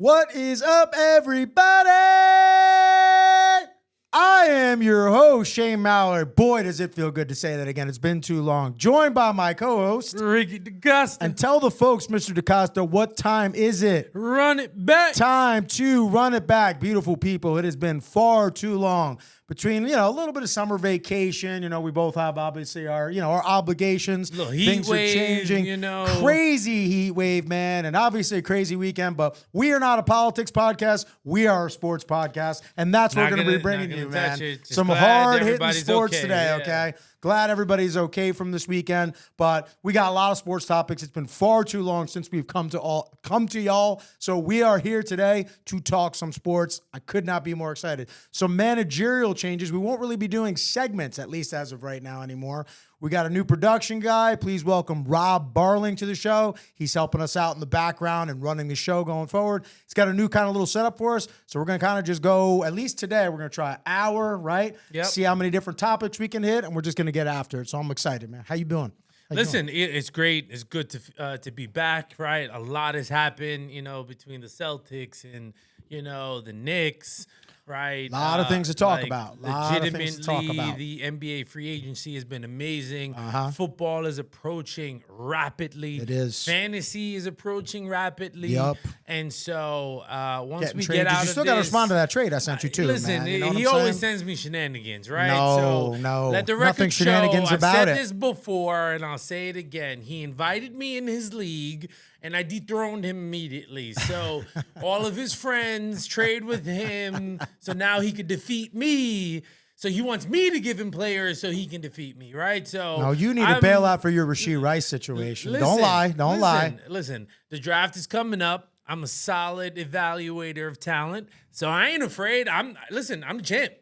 What is up, everybody? I am your host, Shane Mallard. Boy, does it feel good to say that again. It's been too long. Joined by my co-host, Ricky DeCosta. And tell the folks, Mr. DeCosta, what time is it? Run it back. Time to run it back. Beautiful people, it has been far too long. Between, a little bit of summer vacation, we both have obviously our obligations. Little heat Things wave, are changing. Crazy heat wave, man, and obviously a crazy weekend. But we are not a politics podcast. We are a sports podcast, and that's what we're going to be bringing you, man. Some hard-hitting sports today, okay? Glad everybody's okay from this weekend, but we got a lot of sports topics. It's been far too long since we've come to y'all. So we are here today to talk some sports. I could not be more excited. Some managerial changes. We won't really be doing segments, at least as of right now anymore. We got a new production guy. Please welcome Rob Barling to the show. He's helping us out in the background and running the show going forward. He's got a new kind of little setup for us. So we're going to kind of just go, at least today, we're going to try an hour, right? Yep. See how many different topics we can hit, and we're just going to get after it. So I'm excited, man. How you doing? Listen, it's great. It's good to be back, right? A lot has happened, between the Celtics and, the Knicks. Right. A lot of things to talk about. Legitimately, the NBA free agency has been amazing. Football is approaching rapidly. It is. Fantasy is approaching rapidly. Yep. And so once we get out of this. You still got to respond to that trade I sent you too, listen, man. he always sends me shenanigans, right? No. Let the record Nothing show, shenanigans I've about said it. this before, and I'll say it again. He invited me in his league, and I dethroned him immediately. So all of his friends trade with him, so now he could defeat me. So he wants me to give him players so he can defeat me, right? So no, you need to bail out for your Rasheed Rice situation. Don't lie. Listen, the draft is coming up. I'm a solid evaluator of talent, so I ain't afraid. I'm the champ.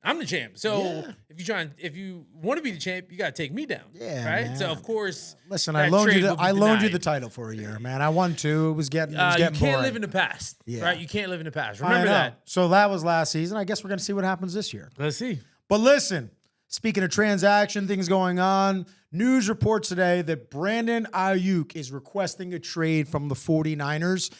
I'm the champ. So if you want to be the champ, you got to take me down. Yeah, right. Man. So of course, listen, I loaned you the title for a year, man. I won two. It was getting you can't boring. live in the past, right? You can't live in the past. I Remember know. that. So that was last season. I guess we're gonna see what happens this year. Let's see. But listen, speaking of transaction things going on, news reports today that Brandon Aiyuk is requesting a trade from the 49ers.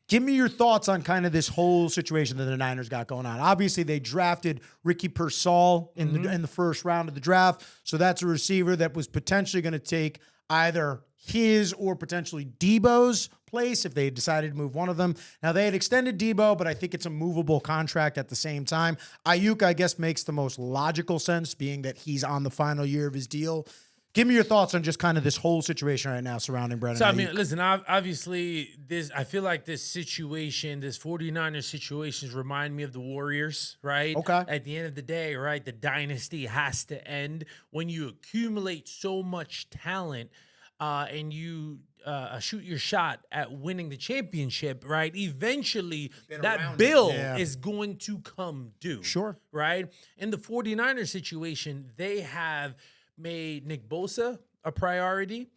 Give me your thoughts on kind of this whole situation that the Niners got going on. Obviously, they drafted Ricky Pearsall in the first round of the draft. So that's a receiver that was potentially going to take either his or potentially Debo's place if they decided to move one of them. Now, they had extended Debo, but I think it's a movable contract at the same time. Aiyuk, I guess, makes the most logical sense, being that he's on the final year of his deal. Give me your thoughts on just kind of this whole situation right now surrounding Brandon Aiyuk. So, I mean, listen, obviously, I feel like this 49ers situations remind me of the Warriors, right? Okay. At the end of the day, right, the dynasty has to end. When you accumulate so much talent and you shoot your shot at winning the championship, right, eventually that bill is going to come due. Sure. Right? In the 49ers situation, they have made Nick Bosa a priority.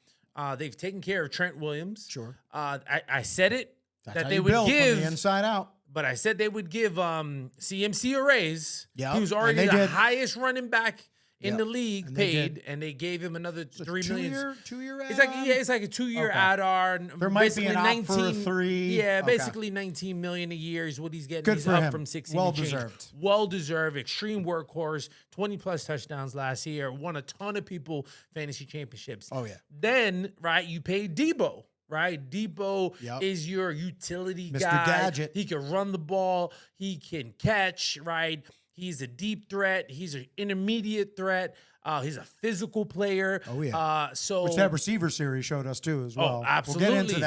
They've taken care of Trent Williams. Sure. I said it that they would give from the inside out. But I said they would give CMC a raise. Yeah, he was already the highest running back in the league paid, and they gave him another $3 million. Two-year add-on? It's like a 2-year add-on. There might be an op for 3. Yeah, basically $19 million a year is what he's getting. Good he's for up him. From 16 Well-deserved. Well-deserved. Extreme workhorse. 20-plus touchdowns last year. Won a ton of people fantasy championships. Oh, yeah. Then, right, you pay Debo. Right, Debo is your utility Mr. guy. Gadget. He can run the ball. He can catch. Right, he's a deep threat. He's an intermediate threat. He's a physical player. Oh yeah. Which that receiver series showed us too as well. Oh, absolutely. We'll get into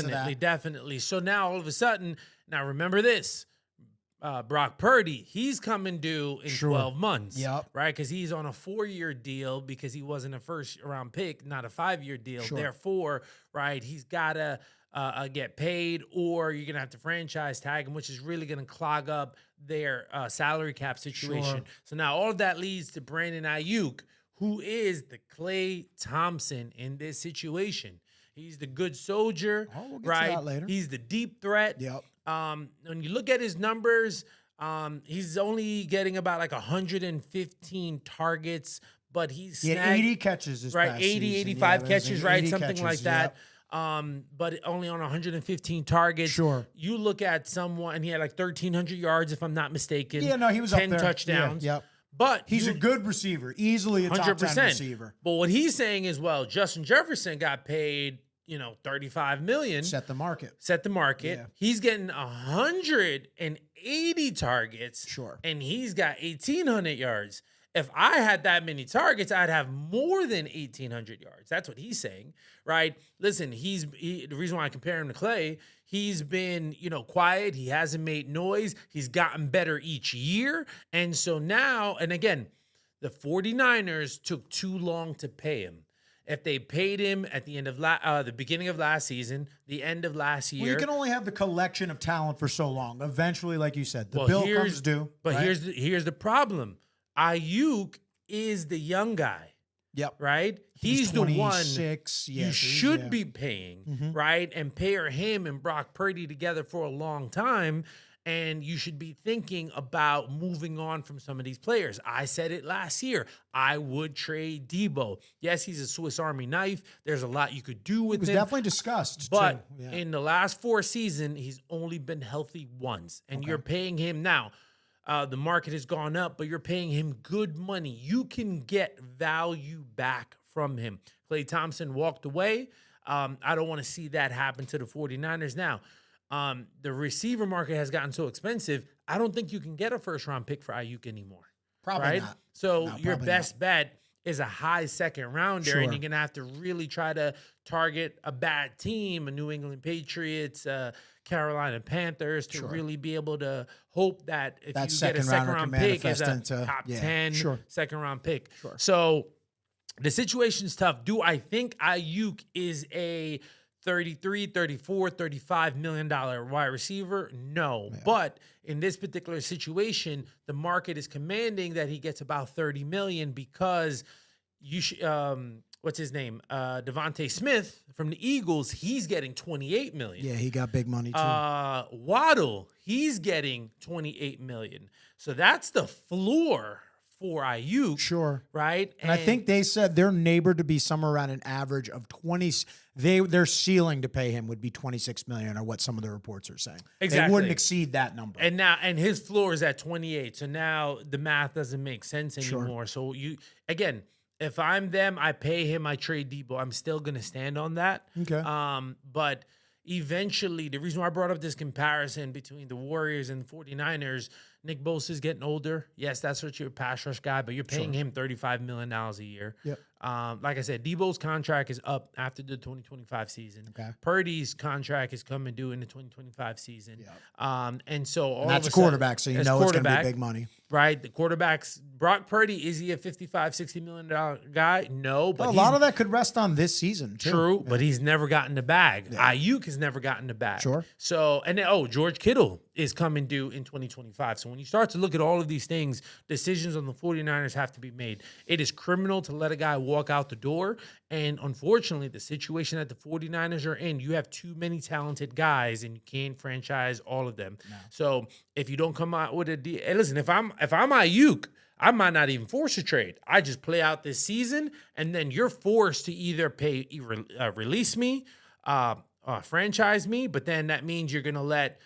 that. Definitely. So now all of a sudden, remember this. Brock Purdy, he's coming due in 12 months. Yep. Right? Because he's on a 4-year deal because he wasn't a first-round pick, not a 5-year deal. Sure. Therefore, right, he's got to get paid, or you're going to have to franchise tag him, which is really going to clog up their salary cap situation. Sure. So now all of that leads to Brandon Aiyuk, who is the Klay Thompson in this situation. He's the good soldier, we'll get right? to that later. He's the deep threat. Yep. When you look at his numbers, he's only getting about like 115 targets, but he's snagged, 80 catches this right? past 80, season. 85 catches, right? Something catches, like that. but only on 115 targets. Sure. You look at someone, and he had like 1,300 yards, if I'm not mistaken. Yeah, no, he was 10 up there. touchdowns. Yeah, yep. But he's a good receiver, easily a top 10 receiver. But what he's saying is, well, Justin Jefferson got paid, $35 million. Set the market. Yeah. He's getting 180 targets. Sure. And he's got 1,800 yards. If I had that many targets, I'd have more than 1,800 yards. That's what he's saying, right? Listen, the reason why I compare him to Clay, he's been, quiet. He hasn't made noise. He's gotten better each year. And so now, and again, the 49ers took too long to pay him. If they paid him at the end of the beginning of last season, the end of last year. Well, you can only have the collection of talent for so long. Eventually, like you said, the bill comes due. But right? here's the problem. Aiyuk is the young guy. Yep. Right? He's the one you should be paying, right? And pair him and Brock Purdy together for a long time. And you should be thinking about moving on from some of these players. I said it last year. I would trade Debo. Yes, he's a Swiss Army knife. There's a lot you could do with him. It was definitely discussed. But in the last 4 seasons, he's only been healthy once. And you're paying him now. The market has gone up, but you're paying him good money. You can get value back from him. Klay Thompson walked away. I don't want to see that happen to the 49ers now. The receiver market has gotten so expensive, I don't think you can get a first-round pick for Aiyuk anymore. Probably not. So your best bet is a high second rounder, and you're going to have to really try to target a bad team, a New England Patriots, Carolina Panthers, to really be able to hope that if you get a second-round pick is a top 10 second-round pick. Sure. So the situation's tough. Do I think Aiyuk is a $33, $34, $35 million wide receiver? No. Yeah. But in this particular situation, the market is commanding that he gets about $30 million because what's his name? Devontae Smith from the Eagles, he's getting $28 million. Yeah, he got big money too. Waddle, he's getting $28 million. So that's the floor for Aiyuk. Sure. Right? And I think they said their neighbor to be somewhere around an average of 20. Their ceiling to pay him would be $26 million, or what some of the reports are saying. Exactly. They wouldn't exceed that number. And his floor is at 28. So now the math doesn't make sense anymore. So again, if I'm them, I pay him, I trade Debo. I'm still gonna stand on that. Okay. But eventually, the reason why I brought up this comparison between the Warriors and the 49ers, Nick Bosa's getting older. Yes, that's what you're a pass rush guy, but you're paying him $35 million a year. Yep. Like I said, Debo's contract is up after the 2025 season. Okay. Purdy's contract is coming due in the 2025 season. Yep. And so that's a quarterback, so you know it's going to be big money. Right? The quarterback's Brock Purdy, is he a $55, $60 million guy? No. But a lot of that could rest on this season, too. True, but he's never gotten the bag. Yeah. Aiyuk has never gotten the bag. Sure. So, and then, George Kittle is coming due in 2025. So when you start to look at all of these things, decisions on the 49ers have to be made. It is criminal to let a guy walk out the door. And unfortunately, the situation that the 49ers are in, you have too many talented guys and you can't franchise all of them. No. So if you don't come out with a deal, hey, listen, if I'm Aiyuk, I might not even force a trade. I just play out this season, and then you're forced to either release me, franchise me, but then that means you're going to let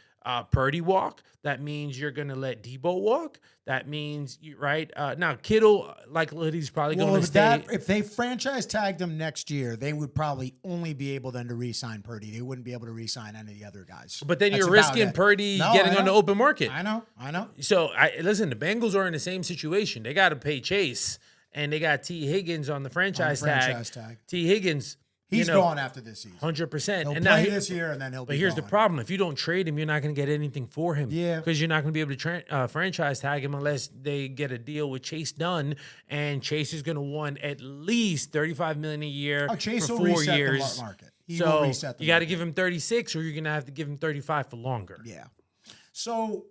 Purdy walk. That means you're going to let Debo walk. That means, now Kittle, likelihood he's probably going to stay. If they franchise tagged him next year, they would probably only be able then to re-sign Purdy. They wouldn't be able to re-sign any of the other guys. But then you're risking Purdy getting on the open market. I know. So, listen, the Bengals are in the same situation. They got to pay Chase, and they got T. Higgins on the franchise tag. T. Higgins, he's gone after this season. 100%. He'll play this year, and then he'll be But here's gone. the problem. If you don't trade him, you're not going to get anything for him. Yeah. Because you're not going to be able to franchise tag him unless they get a deal with Chase Dunn, and Chase is going to want at least $35 million a year Chase for will 4 reset years. The market. So you got to give him 36, or you're going to have to give him 35 for longer. Yeah. So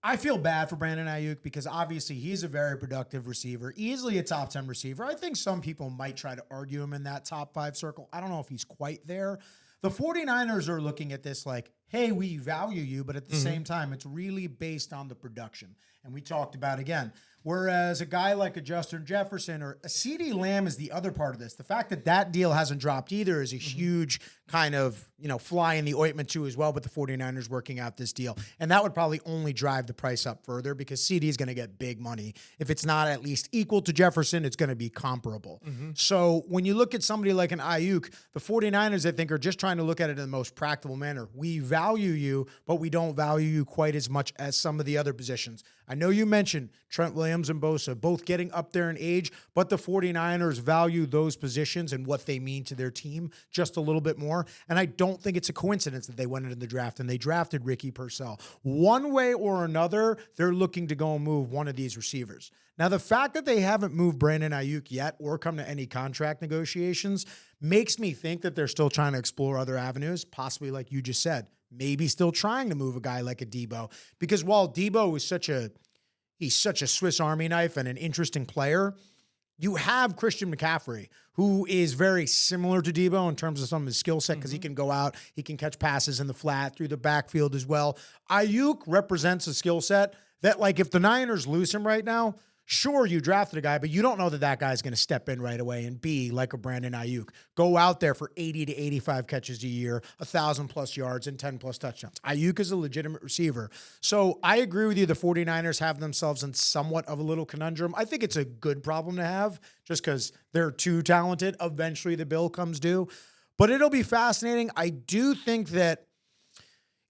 I feel bad for Brandon Aiyuk because obviously he's a very productive receiver, easily a top 10 receiver. I think some people might try to argue him in that top 5 circle. I don't know if he's quite there. The 49ers are looking at this like, hey, we value you, but at the same time, it's really based on the production. And we talked about, again, whereas a guy like a Justin Jefferson or a CeeDee Lamb is the other part of this. The fact that that deal hasn't dropped either is a huge kind of, fly in the ointment too as well with the 49ers working out this deal. And that would probably only drive the price up further because CeeDee is going to get big money. If it's not at least equal to Jefferson, it's going to be comparable. So when you look at somebody like an Aiyuk, the 49ers, I think, are just trying to look at it in the most practical manner. We value you, but we don't value you quite as much as some of the other positions. I know you mentioned Trent Williams and Bosa both getting up there in age, but the 49ers value those positions and what they mean to their team just a little bit more. And I don't think it's a coincidence that they went into the draft and they drafted Ricky Purcell. One way or another, they're looking to go and move one of these receivers. Now, the fact that they haven't moved Brandon Aiyuk yet or come to any contract negotiations makes me think that they're still trying to explore other avenues, possibly like you just said, maybe still trying to move a guy like a Debo. Because while Debo is he's such a Swiss Army knife and an interesting player, you have Christian McCaffrey, who is very similar to Debo in terms of some of his skill set because he can go out, he can catch passes in the flat, through the backfield as well. Aiyuk represents a skill set that, like, if the Niners lose him right now, sure, you drafted a guy, but you don't know that that guy's going to step in right away and be like a Brandon Aiyuk. Go out there for 80 to 85 catches a year, 1,000+ yards, and 10+ touchdowns. Aiyuk is a legitimate receiver. So I agree with you. The 49ers have themselves in somewhat of a little conundrum. I think it's a good problem to have just because they're too talented. Eventually the bill comes due. But it'll be fascinating. I do think that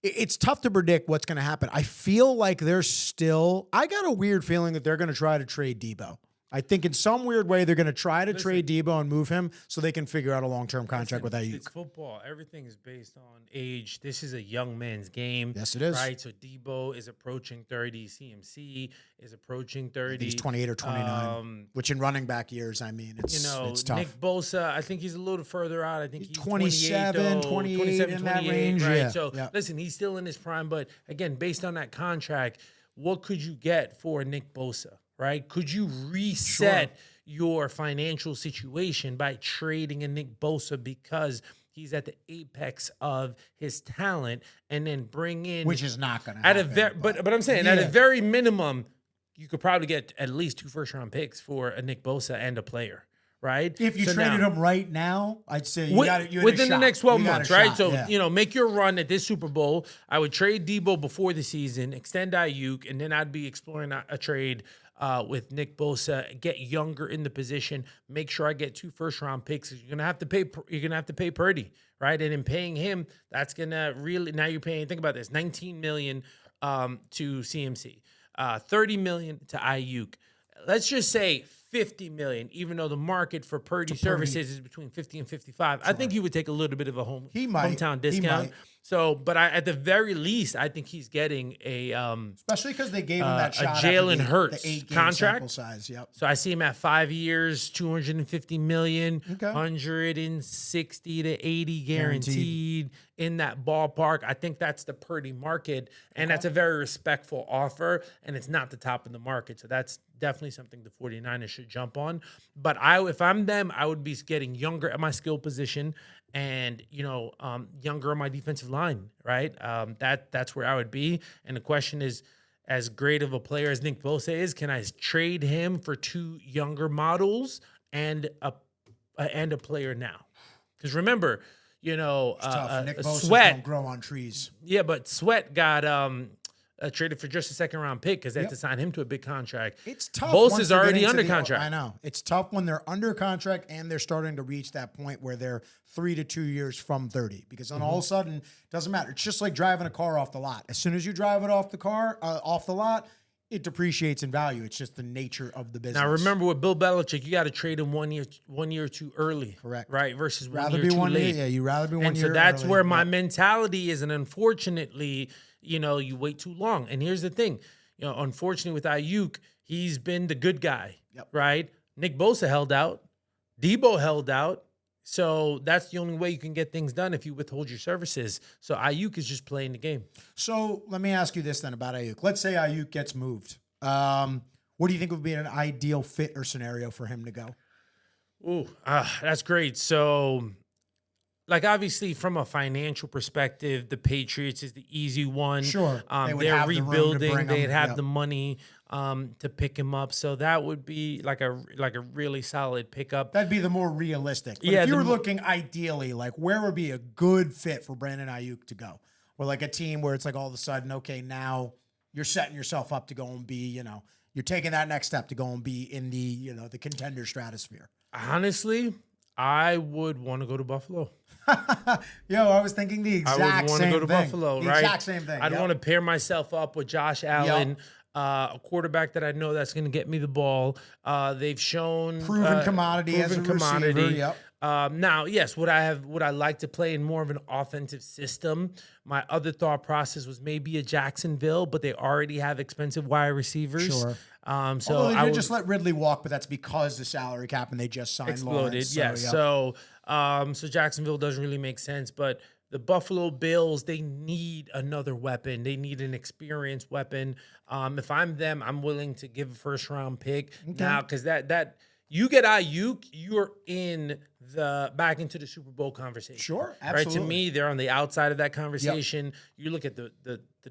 it's tough to predict what's going to happen. I feel like I got a weird feeling that they're going to try to trade Debo. I think in some weird way, they're going to try to trade Debo and move him so they can figure out a long-term contract with Aiyuk. It's football. Everything is based on age. This is a young man's game. Yes, it is. Right? So Debo is approaching 30. CMC is approaching 30. He's 28 or 29, which in running back years, I mean, it's tough. Nick Bosa, I think he's a little further out. I think he's 27, 28 in that range. Right? Yeah. So listen, he's still in his prime. But again, based on that contract, what could you get for Nick Bosa? Right? Could you reset your financial situation by trading a Nick Bosa because he's at the apex of his talent, and then bring in, which is not going to happen. But I'm saying at a very minimum, you could probably get at least 2 first-round picks for a Nick Bosa and a player. Right? If you traded him right now, I'd say you within the next 12 months, right? So, make your run at this Super Bowl. I would trade Debo before the season, extend Aiyuk, and then I'd be exploring a trade with Nick Bosa, get younger in the position, make sure I get 2 first-round picks. You're gonna have to pay Purdy, right? And in paying him, that's gonna really, now you're paying, think about this, $19 million to CMC, $30 million to Aiyuk. Let's just say $50 million, even though the market for Purdy services is between 50 and 55. Sure. I think he would take a little bit of a hometown discount. So, but at the very least, I think he's getting a especially because they gave him that shot a Jalen Hurts the 8-game contract size. Yep. So I see him at 5 years, $250 million, okay. 160 to 80 guaranteed in that ballpark. I think that's the Purdy market, and that's a very respectful offer, and it's not the top of the market. So that's definitely something the 49ers should jump on. But if I'm them, I would be getting younger at my skill position and, younger on my defensive line, right? That's where I would be. And the question is, as great of a player as Nick Bosa is, can I trade him for 2 younger models and a player now? Because remember, Nick Bosa Sweat don't grow on trees. Yeah, but Sweat got traded for just a second-round pick because they had to sign him to a big contract. It's tough. Bosa's already under contract. I know. It's tough when they're under contract and they're starting to reach that point where they're 3 to 2 years from 30. Because then all of a sudden, it doesn't matter. It's just like driving a car off the lot. As soon as you drive it off the lot, it depreciates in value. It's just the nature of the business. Now, remember with Bill Belichick, you got to trade him 1 year too early. Correct. Right? Versus 1 year too late. Yeah, you'd rather be 1 year early. And so that's early. where my mentality is. And unfortunately, you wait too long. And here's the thing. Unfortunately with Aiyuk, he's been the good guy. Yep. Right? Nick Bosa held out. Debo held out. So that's the only way you can get things done if you withhold your services. So Aiyuk is just playing the game. So let me ask you this then about Aiyuk. Let's say Aiyuk gets moved. What do you think would be an ideal fit or scenario for him to go? Ooh, that's great. So like obviously from a financial perspective, the Patriots is the easy one. Sure. They're rebuilding. They'd have the money to pick him up. So that would be like a really solid pickup. That'd be the more realistic. But if you were looking ideally, like where would be a good fit for Brandon Aiyuk to go? Or like a team where it's like all of a sudden, okay, now you're setting yourself up to go and be, you're taking that next step to go and be in the, the contender stratosphere. Honestly, I would want to go to Buffalo. Yo, I was thinking the exact same thing. I would want to go to Buffalo, right? The exact same thing. I'd want to pair myself up with Josh Allen, a quarterback that I know that's going to get me the ball. They've shown proven commodity as a receiver. Yep. Now, yes, would I like to play in more of an offensive system? My other thought process was maybe a Jacksonville, but they already have expensive wide receivers. Sure. So although they did just let Ridley walk, but that's because the salary cap and they just signed exploded. Lawrence. Yes. So Jacksonville doesn't really make sense, but the Buffalo Bills, they need another weapon. They need an experienced weapon. If I'm them, I'm willing to give a first round pick now because that you get Aiyuk, you're back into the Super Bowl conversation. Sure, absolutely. Right, to me, they're on the outside of that conversation. Yep. You look at the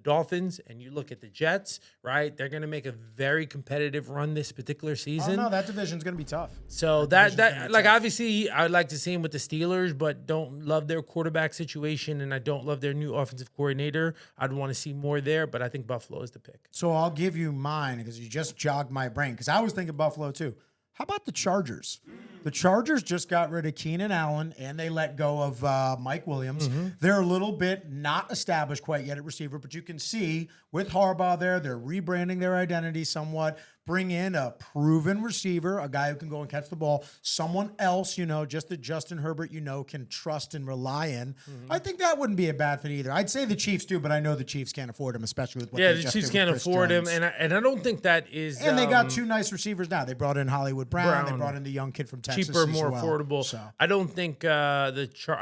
Dolphins and you look at the Jets, right? They're going to make a very competitive run this particular season. Oh, no, that division's going to be tough. So that like, obviously, I'd like to see him with the Steelers, but don't love their quarterback situation, and I don't love their new offensive coordinator. I'd want to see more there, but I think Buffalo is the pick. So I'll give you mine because you just jogged my brain because I was thinking Buffalo too. How about the Chargers? The Chargers just got rid of Keenan Allen, and they let go of Mike Williams. Mm-hmm. They're a little bit not established quite yet at receiver, but you can see with Harbaugh there, they're rebranding their identity somewhat. Bring in a proven receiver, a guy who can go and catch the ball, someone else, just that Justin Herbert, can trust and rely in. Mm-hmm. I think that wouldn't be a bad fit either. I'd say the Chiefs do, but I know the Chiefs can't afford him, especially with what they just Chiefs did can't with Chris afford Jones. him, and I don't think that is. And they got two nice receivers now. They brought in Hollywood Brown. They brought in the young kid from Texas, cheaper, more well. affordable. So. I don't think I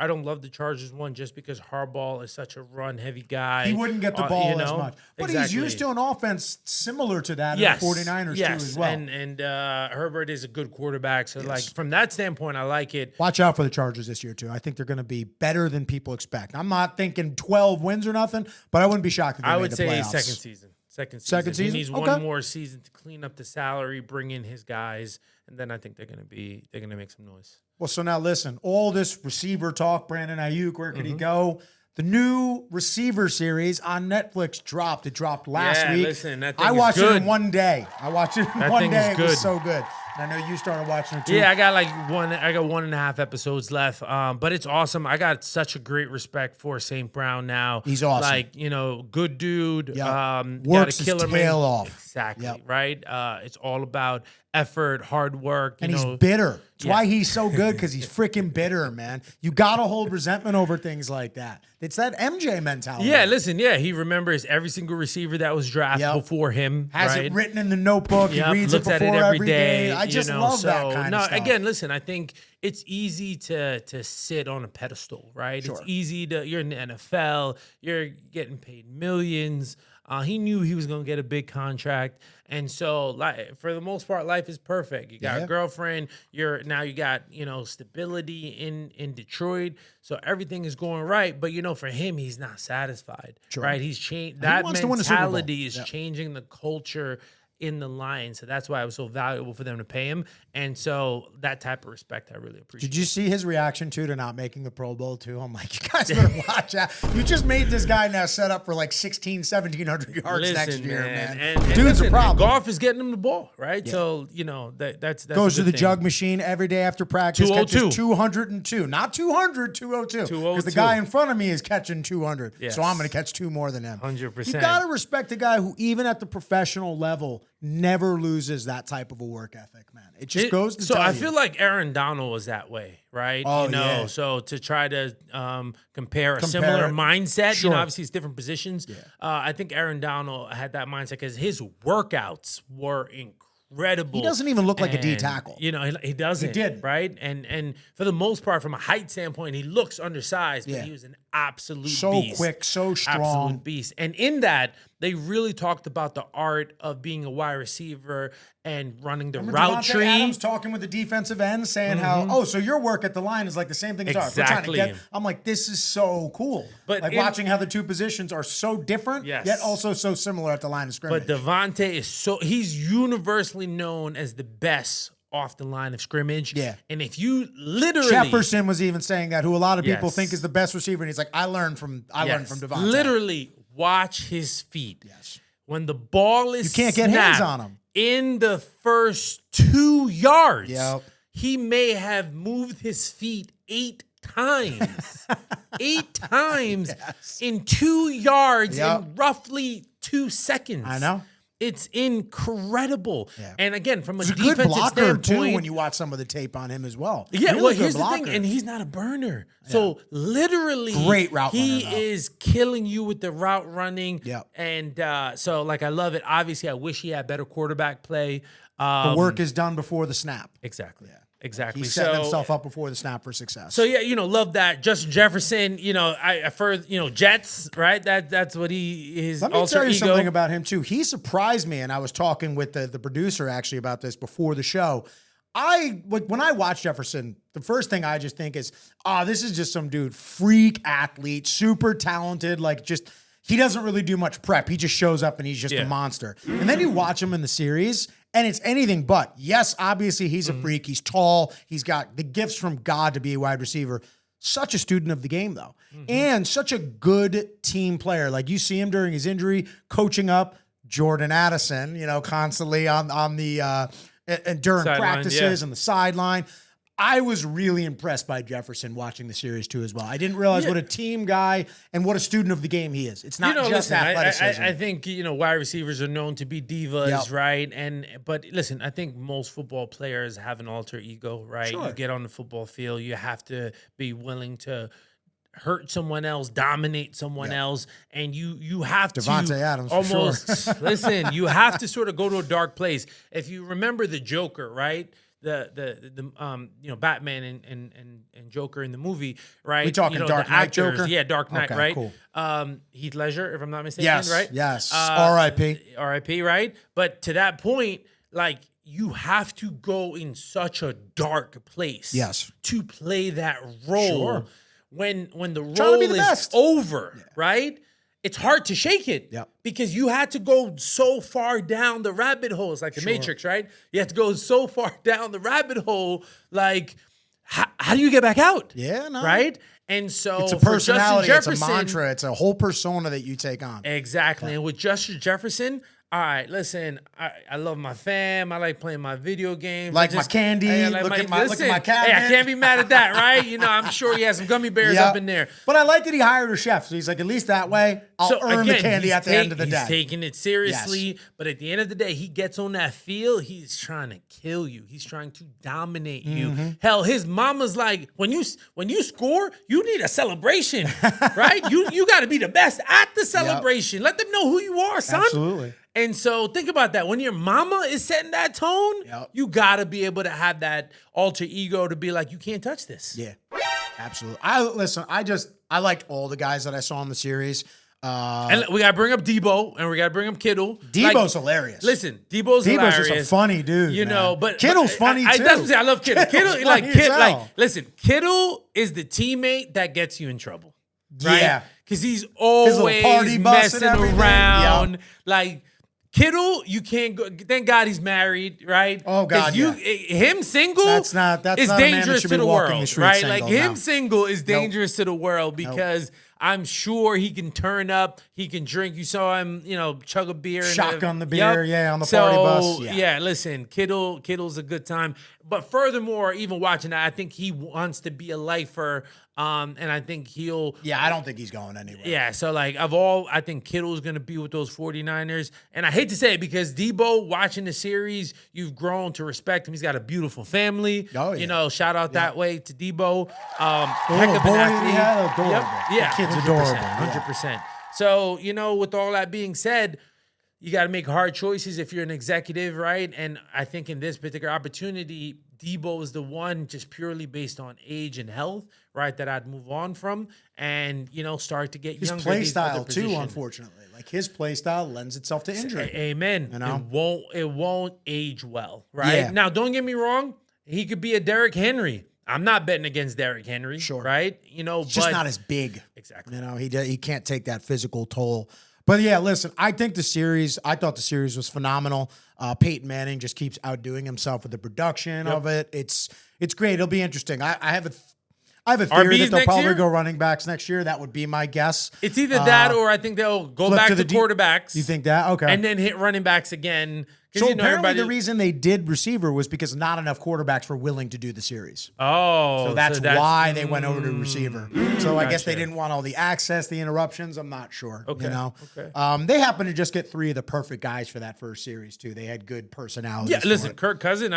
don't love the Chargers one just because Harbaugh is such a run-heavy guy. He wouldn't get the ball as much, but he's used to an offense similar to that in the 49ers too as well. And Herbert is a good quarterback. So, like, from that standpoint, I like it. Watch out for the Chargers this year, too. I think they're going to be better than people expect. I'm not thinking 12 wins or nothing, but I wouldn't be shocked if they made the playoffs. I would say second season. He needs one more season to clean up the salary, bring in his guys, and then I think they're going to make some noise. Well, so now listen, all this receiver talk, Brandon Aiyuk, where could he go? The new receiver series on Netflix dropped. It dropped last week. Listen, that thing I watched is good. it in one day. It was so good. And I know you started watching it too. Yeah, I got 1.5 episodes left. But it's awesome. I got such a great respect for St. Brown now. He's awesome. Like, good dude. Yep. Works his tail off. Exactly. Right. It's all about effort, hard work. And he's bitter. That's why he's so good, because he's freaking bitter, man. You got to hold resentment over things like that. It's that MJ mentality. Yeah, listen, he remembers every single receiver that was drafted before him. Has it written in the notebook. He reads it before every day. I just love that kind of stuff. Again, listen, I think it's easy to sit on a pedestal, right? Sure. It's easy you're in the NFL, you're getting paid millions. He knew he was going to get a big contract. And so, for the most part, life is perfect. You got a girlfriend. You got, stability in Detroit. So everything is going right. But, for him, he's not satisfied, right? He's changed. That mentality is changing the culture in the Lions. So that's why it was so valuable for them to pay him. And so that type of respect I really appreciate. Did you see his reaction to not making the Pro Bowl too? I'm like, you guys better watch out. You just made this guy now set up for 1,700 yards next year, man. And dude's a problem. Golf is getting him the ball, right? Yeah. So, that's goes to the jug machine every day after practice. 202. Catches 202. Not 200, 202. Because the guy in front of me is catching 200. Yes. So I'm going to catch 2 more than him. 100%. You got to respect a guy who, even at the professional level, never loses that type of a work ethic, man. It just goes to tell I you. feel like Aaron Donald was that way, right? Oh, So to try to compare a similar mindset, obviously it's different positions. Yeah. I think Aaron Donald had that mindset because his workouts were incredible. He doesn't even look like a D tackle. He doesn't. He did. Right? And for the most part, from a height standpoint, he looks undersized, but he was an absolute beast. So quick, so strong. Absolute beast. And in that, they really talked about the art of being a wide receiver and running the Remember route Devontae tree. Adams talking with the defensive end, saying how, so your work at the line is like the same thing as ours. We're trying to get. I'm like, this is so cool. But like watching how the two positions are so different, yet also so similar at the line of scrimmage. But Devontae he's universally known as the best off the line of scrimmage. Yeah. And if you literally Jefferson was even saying that, who a lot of people think is the best receiver, and he's like, I learned from Devontae. Literally watch his feet. Yes. When the ball is you can't get hands on him. In the first 2 yards, Yep. he may have moved his feet 8 times. 8 times in 2 yards in roughly 2 seconds. I know. It's incredible. Yeah. And again, from a He's defensive good blocker standpoint, too when you watch some of the tape on him as well. Yeah, really well, good here's blocker. the thing, and he's not a burner. Yeah. So literally, great route he runner, is killing you with the route running. Yeah. And so, like, I love it. Obviously, I wish he had better quarterback play. The work is done before the snap. Exactly. Yeah. Exactly. He set himself up before the snap for success. So yeah, love that. Justin Jefferson, I heard, Jets, right? That's what he is. Let me tell you something about him too. He surprised me, and I was talking with the producer actually about this before the show. When I watch Jefferson, the first thing I just think is, this is just some dude, freak athlete, super talented, he doesn't really do much prep. He just shows up and he's just a monster. And then you watch him in the series, and it's anything but. Yes, obviously he's a freak. He's tall. He's got the gifts from God to be a wide receiver. Such a student of the game, though. And such a good team player. Like, you see him during his injury, coaching up Jordan Addison, constantly on the and during sideline, practices and the sideline. I was really impressed by Jefferson watching the series too as well. I didn't realize what a team guy and what a student of the game he is. It's not just athleticism. I think, wide receivers are known to be divas, right? But listen, I think most football players have an alter ego, right? Sure. You get on the football field, you have to be willing to hurt someone else, dominate someone else, and you have Devontae to Adams almost listen. You have to sort of go to a dark place. If you remember the Joker, right? The Batman and Joker in the movie, right? We talking Dark Knight Joker? Yeah, Dark Knight, okay, right? Cool. Heath Ledger, if I'm not mistaken, right? Yes. R.I.P. R.I.P. Right? But to that point, you have to go in such a dark place, to play that role. Sure. When the role is over, right? It's hard to shake it because you had to go so far down the rabbit hole. It's like the Matrix, right? You have to go so far down the rabbit hole. Like, how do you get back out? Yeah, no. Right? And so it's a personality, Justin it's a mantra, it's a whole persona that you take on. Exactly. And with Justin Jefferson, all right, listen, I love my fam. I like playing my video games. My candy. Look at my cabinet. Hey, I can't be mad at that, right? I'm sure he has some gummy bears up in there. But I like that he hired a chef. So he's like, at least that way, I'll earn the candy at the end of the day. He's taking it seriously. But at the end of the day, he gets on that field. He's trying to kill you. He's trying to dominate you. Hell, his mama's like, when you score, you need a celebration, right? You got to be the best at the celebration. Let them know who you are, son. Absolutely. And so think about that. When your mama is setting that tone, you got to be able to have that alter ego to be like, you can't touch this. Yeah, absolutely. I liked all the guys that I saw in the series. And we got to bring up Debo and we got to bring up Kittle. Debo's hilarious. Listen, Debo's hilarious. Just a funny dude, but Kittle's funny too. That's what I love Kittle. Listen, Kittle is the teammate that gets you in trouble. Right? Yeah. Because he's always messing around. Kittle, you can't go. Thank God he's married, right? Oh God, him single is dangerous to the world, right? Him single is dangerous to the world because I'm sure he can turn up, he can drink. You saw him, chug a beer, shotgun the beer, on the party bus. Yeah, listen, Kittle's a good time. But furthermore, even watching that, I think he wants to be a lifer. And I think he'll... Yeah, I don't think he's going anywhere. Yeah, so I think Kittle's going to be with those 49ers. And I hate to say it because Debo, watching the series, you've grown to respect him. He's got a beautiful family. Oh, yeah. Shout out that way to Debo. Heck of an athlete. Adorable. Yeah, the kid's adorable. 100%. So, with all that being said, you got to make hard choices if you're an executive, right? And I think in this particular opportunity, Debo is the one just purely based on age and health, right, that I'd move on from and, start to get his younger. His play style, too, unfortunately. Like, his play style lends itself to injury. Amen. It won't age well, right? Yeah. Now, don't get me wrong. He could be a Derrick Henry. I'm not betting against Derrick Henry, right? He's just not as big. Exactly. He can't take that physical toll. But yeah, listen, I thought the series was phenomenal. Peyton Manning just keeps outdoing himself with the production of it. It's great. It'll be interesting. I have a theory that they'll probably go running backs next year. That would be my guess. It's either that or I think they'll go back to quarterbacks. You think that? Okay. And then hit running backs again. So apparently the reason they did receiver was because not enough quarterbacks were willing to do the series. Oh. So that's why they went over to receiver. So I guess they didn't want all the access, the interruptions. I'm not sure. Okay. They happened to just get 3 of the perfect guys for that first series, too. They had good personalities. Yeah, listen, Kirk Cousins,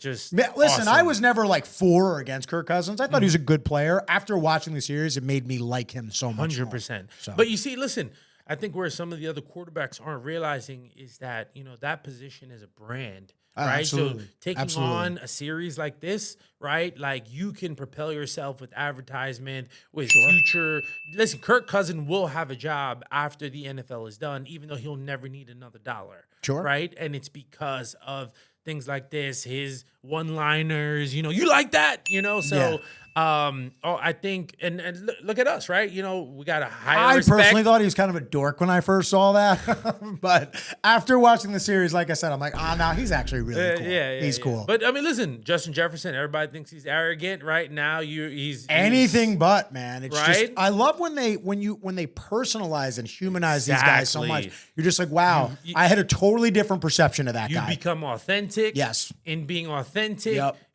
listen, awesome. I was never for or against Kirk Cousins. I thought he was a good player. After watching the series, it made me like him so much 100%. more. So. But you see, listen, I think where some of the other quarterbacks aren't realizing is that, that position is a brand, right? Absolutely. So taking on a series like this, right? Like you can propel yourself with advertisement, with future. Listen, Kirk Cousins will have a job after the NFL is done, even though he'll never need another dollar. Sure. Right? And it's because of things like this, his one-liners, you like that, so... Yeah. I think, and look at us, right? We got a higher respect. I personally thought he was kind of a dork when I first saw that, but after watching the series, like I said, I'm like, no, he's actually really cool. He's cool. But I mean, listen, Justin Jefferson, everybody thinks he's arrogant, right? Now he's anything but, man. It's right? just I love when they personalize and humanize these guys so much. You're just like, wow, I had a totally different perception of that guy. You become authentic. Yes. In being authentic.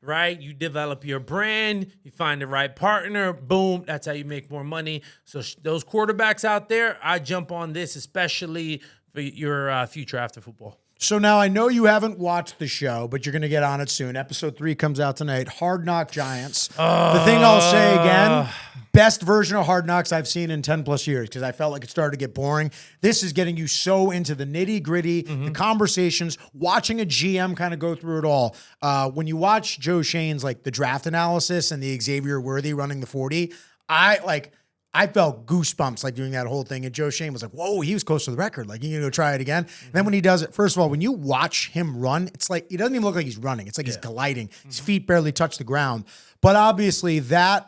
Right? You develop your brand, you find the right partner, boom, that's how you make more money. So those quarterbacks out there, I jump on this, especially for your future after football. So now I know you haven't watched the show, but you're going to get on it soon. Episode 3 comes out tonight. Hard Knock Giants. The thing I'll say again, best version of Hard Knocks I've seen in 10 plus years because I felt like it started to get boring. This is getting you so into the nitty gritty, the conversations, watching a GM kind of go through it all. When you watch Joe Shane's the draft analysis and the Xavier Worthy running the 40, I felt goosebumps doing that whole thing. And Joe Shane was like, whoa, he was close to the record. You can go try it again. And then when he does it, first of all, when you watch him run, it's he doesn't even look like he's running. It's he's gliding. His feet barely touch the ground. But obviously that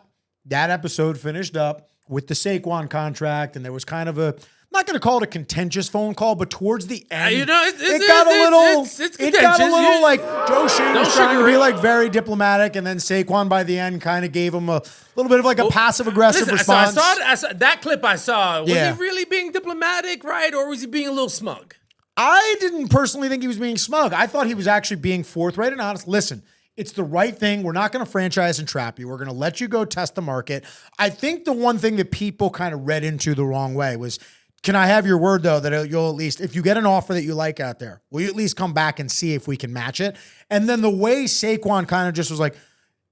episode finished up with the Saquon contract. And there was kind of I'm not going to call it a contentious phone call, but towards the end, it got a little Joe Shane was trying to be very diplomatic, and then Saquon by the end kind of gave him a little bit of a passive aggressive response. I saw that clip. Was he really being diplomatic, right, or was he being a little smug? I didn't personally think he was being smug. I thought he was actually being forthright and honest. Listen. It's the right thing. We're not going to franchise and trap you. We're going to let you go test the market. I think the one thing that people kind of read into the wrong way was, can I have your word, though, that you'll at least, if you get an offer that you like out there, will you at least come back and see if we can match it? And then the way Saquon kind of just was like,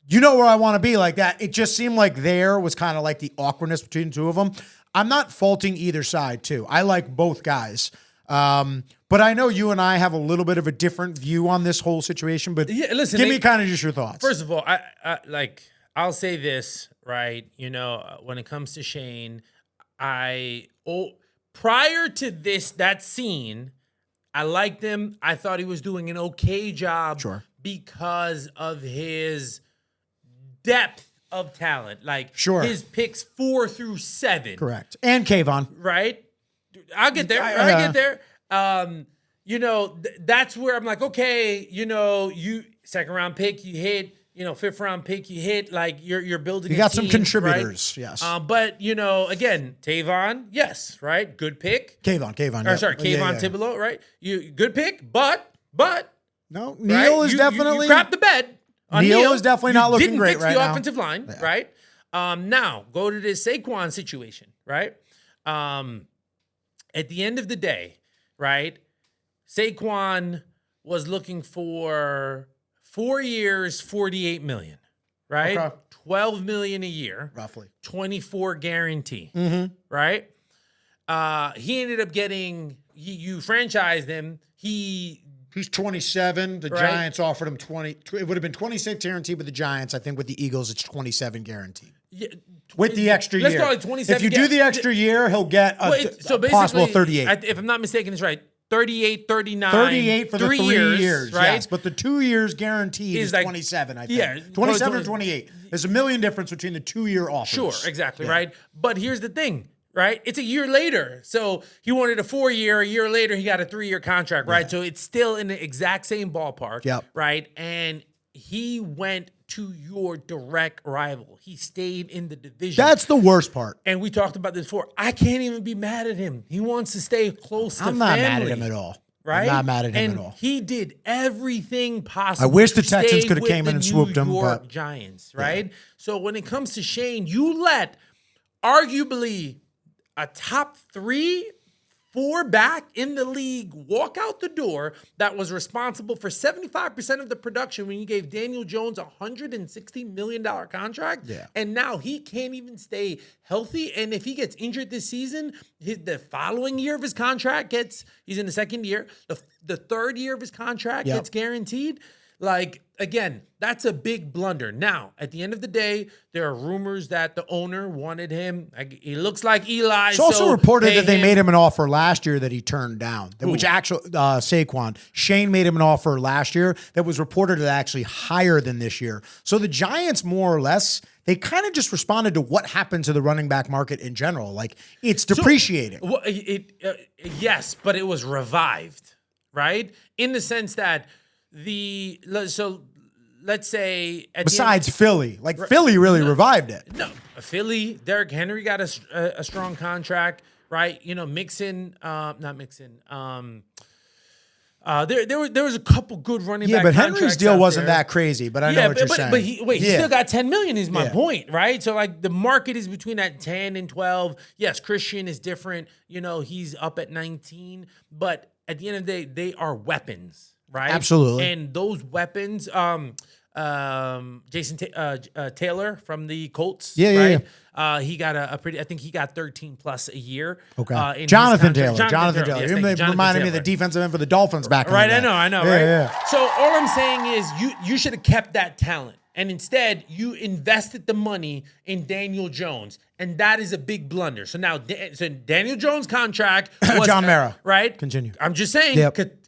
you know where I want to be like that. It just seemed like there was kind of the awkwardness between the two of them. I'm not faulting either side, too. I like both guys. But I know you and I have a little bit of a different view on this whole situation, but listen, give me kind of just your thoughts. First of all, I'll say this, right? When it comes to Shane, prior to that scene, I liked him. I thought he was doing an okay job because of his depth of talent. His picks 4 through 7. Correct. And Kayvon. Right? I'll get there. I get there. That's where I'm like, okay, you second round pick, you hit, 5th round pick, you hit, you're building. You got some contributors, right? Yes. But again, Tavon, yes, right, good pick. Kayvon. Kayvon Thibodeau, right? You good pick, but no, Neil is definitely you crapped the bed. Neil is definitely not looking great right now. Didn't fix the offensive line, right? Now go to this Saquon situation, right? At the end of the day, right, Saquon was looking for 4 years, $48 million, right? Okay. $12 million a year. Roughly. 24 guarantee, right? He ended up getting, you franchised him. He He's 27. The Giants offered him 20. It would have been 26 guaranteed with the Giants. I think with the Eagles, it's 27 guaranteed. Yeah, with the extra year. Let's call it 27. If you do the extra year, he'll get a possible 38. If I'm not mistaken, it's right. 38, 39. 38 for the 3 years, right? Yes. But the 2 years guaranteed is 27, I think. Yeah. 27 or 28. There's a million difference between the 2-year offers. Sure, exactly, right? But here's the thing, right? It's a year later. So he wanted a 4-year. A year later, he got a 3-year contract, right? Yeah. So it's still in the exact same ballpark, right? And he went to your direct rival. He stayed in the division. That's the worst part. And we talked about this before. I can't even be mad at him. He wants to stay close to family. I'm not mad at him at all. Right? I'm not mad at him at all. He did everything possible. I wish the Texans could have came in and swooped him. New York Giants, right? So when it comes to Shane, you let arguably a top 3, 4 back in the league walk out the door that was responsible for 75% of the production when you gave Daniel Jones a $160 million contract. Yeah. And now he can't even stay healthy. And if he gets injured this season, the following year of his contract he's in the second year. The third year of his contract gets guaranteed. Like, again, that's a big blunder. Now, at the end of the day, there are rumors that the owner wanted him. He looks like Eli. It's also reported that they made him an offer last year that he turned down, which actually, Saquon. Shane made him an offer last year that was reported as actually higher than this year. So the Giants, more or less, they kind of just responded to what happened to the running back market in general. Like, it's depreciating. Yes, but it was revived, right? In the sense that let's say besides Philly, Philly really revived it. No, Philly, Derrick Henry got a strong contract, right? You know, not Mixon. There was a couple good running back. Yeah, but Henry's deal wasn't that crazy. But I know what you're saying. But he still got $10 million. Is my point, right? So like the market is between that 10 and 12. Yes, Christian is different. You know, he's up at 19. But at the end of the day, they are weapons. Right? Absolutely. And those weapons, Jason Taylor from the Colts. Yeah. He got I think he got 13 plus a year. Okay. Jonathan Taylor. Yes, you reminded me of the defensive end for the Dolphins back in the day. I know, right? Yeah. So all I'm saying is you should have kept that talent. And instead, you invested the money in Daniel Jones. And that is a big blunder. So now, Daniel Jones' contract was... John Mara. Right? Continue. I'm just saying... Yep.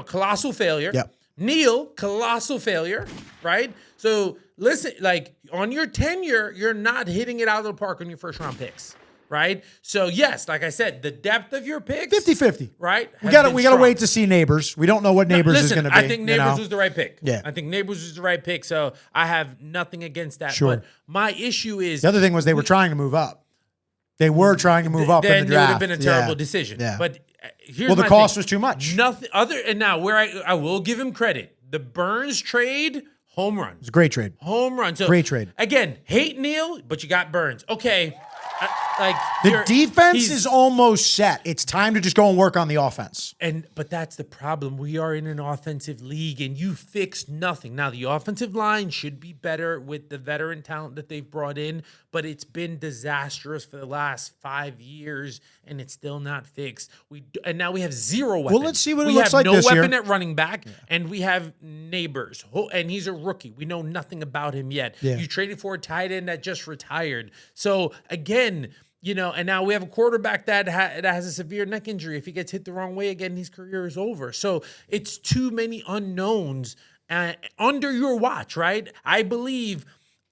Colossal failure. Yep. Neil, colossal failure, right? So listen, like on your tenure, you're not hitting it out of the park on your first round picks, right? So yes, like I said, the depth of your picks 50-50. Right? We gotta wait to see Neighbors. We don't know what Neighbors is gonna be. I think Neighbors was the right pick. Yeah. I think Neighbors was the right pick. So I have nothing against that. Sure. But my issue is the other thing was they were trying to move up. They were trying to move up in the draft. Then it would have been a terrible decision. Yeah. But the cost was too much. Nothing other, and now where I will give him credit, the Burns trade, home run. It's a great trade. Home run. So great trade. Again, hate Neil, but you got Burns. Okay. The defense is almost set. It's time to just go and work on the offense. But that's the problem. We are in an offensive league, and you fixed nothing. Now, the offensive line should be better with the veteran talent that they've brought in, but it's been disastrous for the last 5 years, and it's still not fixed. And now we have zero weapons. Well, let's see what it looks like this year. We have no weapon at running back, and we have Neighbors, and he's a rookie. We know nothing about him yet. Yeah. You traded for a tight end that just retired. So, again, and now we have a quarterback that has a severe neck injury. If he gets hit the wrong way again, his career is over. So it's too many unknowns under your watch, right? I believe,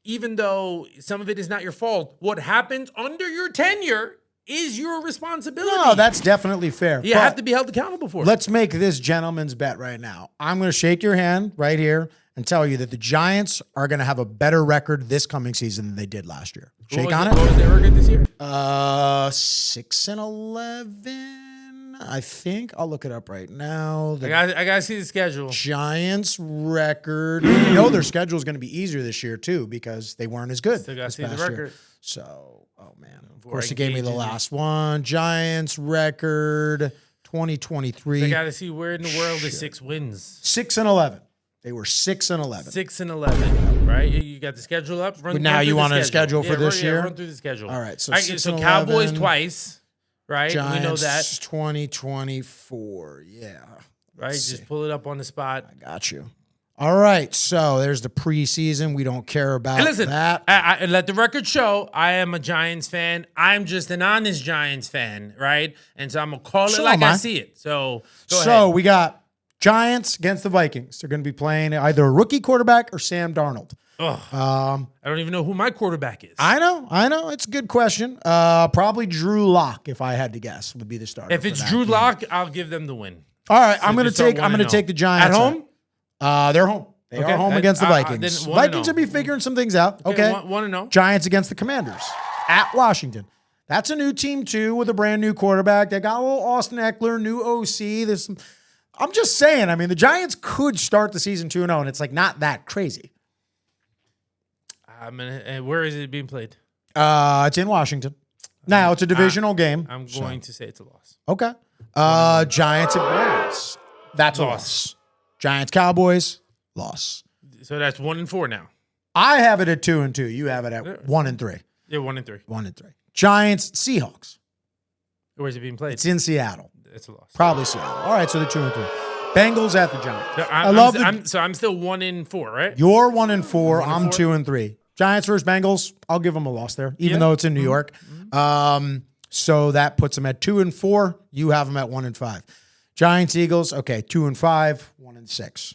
even though some of it is not your fault, what happens under your tenure is your responsibility. No, that's definitely fair. You have to be held accountable for it. Let's make this gentleman's bet right now. I'm going to shake your hand right here and tell you that the Giants are going to have a better record this coming season than they did last year. Shake on it. What was their record this year? 6-11, I think. I'll look it up right now. I got to see the schedule. Giants record. You know their schedule is going to be easier this year too because they weren't as good. Still got to see the record. Year. So, oh man. Of course, he gave me the last one. Giants record 2023. They got to see where in the world is 6 wins. 6-11. They were 6-11. 6-11, right? You got the schedule up. Now you want a schedule for this year? Run through the schedule. All right, so so Cowboys twice, right? Giants, we know that. 2024, yeah. right? Just pull it up on the spot. I got you. All right, so there's the preseason. We don't care about that. I let the record show, I am a Giants fan. I'm just an honest Giants fan, right? And so I'm going to call it like I see it. So go ahead. We got Giants against the Vikings. They're going to be playing either a rookie quarterback or Sam Darnold. I don't even know who my quarterback is. I know. It's a good question. Probably Drew Lock, if I had to guess, would be the starter. If it's Drew Lock, I'll give them the win. All right, I'm going to take the Giants. At home? They're home. They are home against the Vikings. Vikings will be figuring some things out. Okay. 1-0. Giants against the Commanders at Washington. That's a new team, too, with a brand new quarterback. They got a little Austin Eckler, new OC. I'm just saying, I mean, the Giants could start the season 2-0, and it's like not that crazy. Where is it being played? It's in Washington. Now, it's a divisional game. I'm going to say it's a loss. Okay. Giants at Browns. That's a loss. Giants, Cowboys, loss. So that's 1-4 now. I have it at 2-2. You have it at 1-3. Yeah, 1-3. 1-3. Giants, Seahawks. Where's it being played? It's in Seattle. It's a loss. Probably Seattle. All right, so they're 2-3. Bengals at the Giants. So I'm still 1-4, right? You're 1-4. I'm 2-3. Giants versus Bengals. I'll give them a loss there, even though it's in New York. So that puts them at 2-4. You have them at 1-5. Giants, Eagles. Okay, 2-5, 1-6.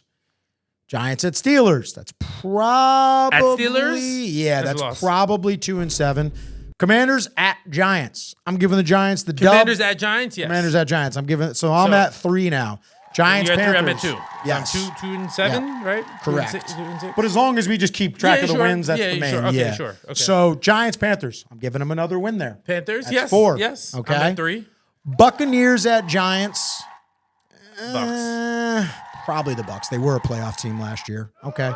Giants at Steelers. That's probably at Steelers. Yeah, that's probably 2-7. Commanders at Giants. I'm giving the Giants the dub. Commanders at Giants. Yes. Commanders at Giants. I'm at 3 now. Giants, you're at Panthers. 3, I'm at 2. Yes. I'm 2-7, right? Correct. 2-6. But as long as we just keep track of the wins, that's the main. Sure. Okay, sure. Okay. So Giants, Panthers. I'm giving them another win there. Panthers, that's 4. Yes. Okay. I'm at 3. Buccaneers at Giants. Bucks. Probably the Bucks. They were a playoff team last year. Okay.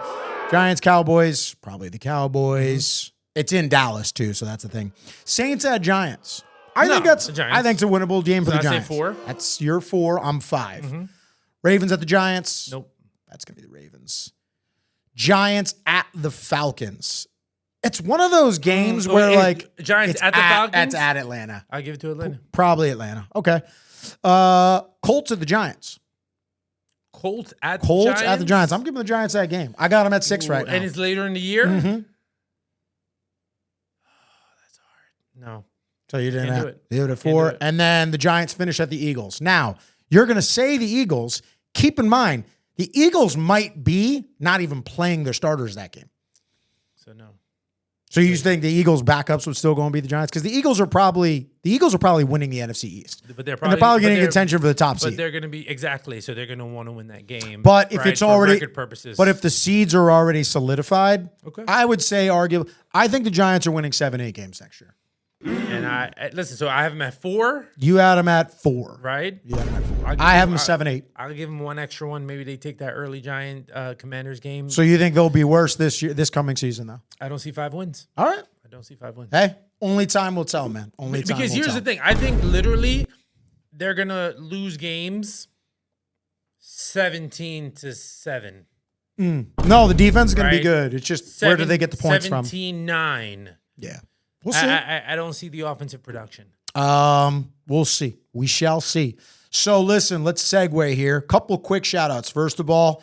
Giants, Cowboys. Probably the Cowboys. It's in Dallas too, so that's the thing. Saints at Giants. I think it's a winnable game for the Giants. Say 4. That's your 4. I'm 5. Ravens at the Giants. Nope. That's going to be the Ravens. Giants at the Falcons. It's one of those games where, like, Giants at the Falcons? It's at Atlanta. I give it to Atlanta. Probably Atlanta. Okay. Colts at the Giants. Colts at the Giants. I'm giving the Giants that game. I got them at 6 right now. And it's later in the year? Mm-hmm. Oh, that's hard. No. So you didn't have it. You did it at 4. And then the Giants finish at the Eagles. Now, you're going to say the Eagles. Keep in mind, the Eagles might be not even playing their starters that game. So no. So you think the Eagles' backups would still go and beat the Giants? Because the Eagles are probably winning the NFC East. But they're probably getting contention for the top seed. But they're going to be so they're going to want to win that game. But if it's already record purposes. But if the seeds are already solidified, okay. I would say arguably I think the Giants are winning 7-8 games next year. And listen, so I have them at 4. You had them at 4. Right? You had them at 4. I have them 7-8. I'll give them one extra one. Maybe they take that early Giant Commanders game. So you think they'll be worse this coming season, though? I don't see 5 wins. All right. I don't see 5 wins. Hey, only time will tell, man. Only time Because will here's tell. the thing. I think literally they're going to lose games 17-7. No, the defense is going to be good. It's just where do they get the points 17-9. Yeah. We'll see. I don't see the offensive production. We'll see. We shall see. So listen, let's segue here. Couple quick shout outs. First of all,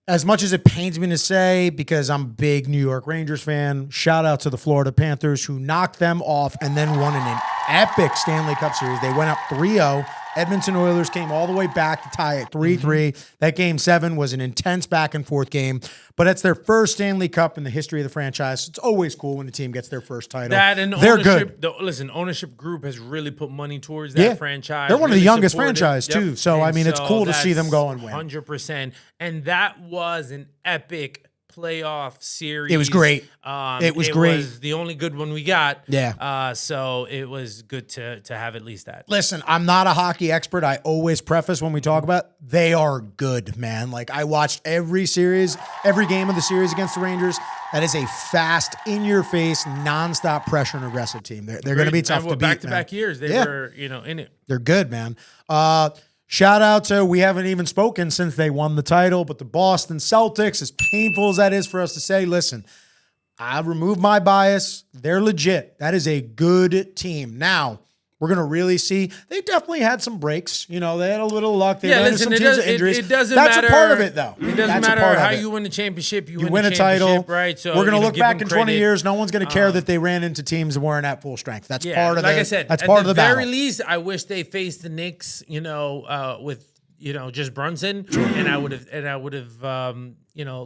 as much as it pains me to say, because I'm a big New York Rangers fan, shout out to the Florida Panthers who knocked them off and then won an epic Stanley Cup series. They went up 3-0. Edmonton Oilers came all the way back to tie it 3-3. That game 7 was an intense back and forth game, but it's their first Stanley Cup in the history of the franchise. It's always cool when a team gets their first title. That and they're good. Ownership group has really put money towards that franchise. They're one of the youngest franchise too. So I mean, it's cool to see them go and win. 100%. And that was an epic playoff series. It was great. It was great. It was the only good one we got. Yeah. So it was good to have at least that. Listen, I'm not a hockey expert. I always preface when we talk about it, they are good, man. Like I watched every game of the series against the Rangers. That is a fast, in-your-face, nonstop pressure and aggressive team. They're going to be tough to beat. Back-to-back years, they were in it. They're good, man. Shout out to, we haven't even spoken since they won the title, but the Boston Celtics, as painful as that is for us to say, listen, I removed my bias. They're legit. That is a good team. Now, we're going to really see. They definitely had some breaks. You know, they had a little luck. They yeah, landed listen, some teams with injuries. It doesn't That's matter. a part of it, though. It doesn't matter how you win the championship. You win a title, right? So we're going to look back in 20 years. No one's going to care that they ran into teams that weren't at full strength. That's part of like I said, that's part of the battle. At the very least, I wish they faced the Knicks, with just Brunson, and I would have,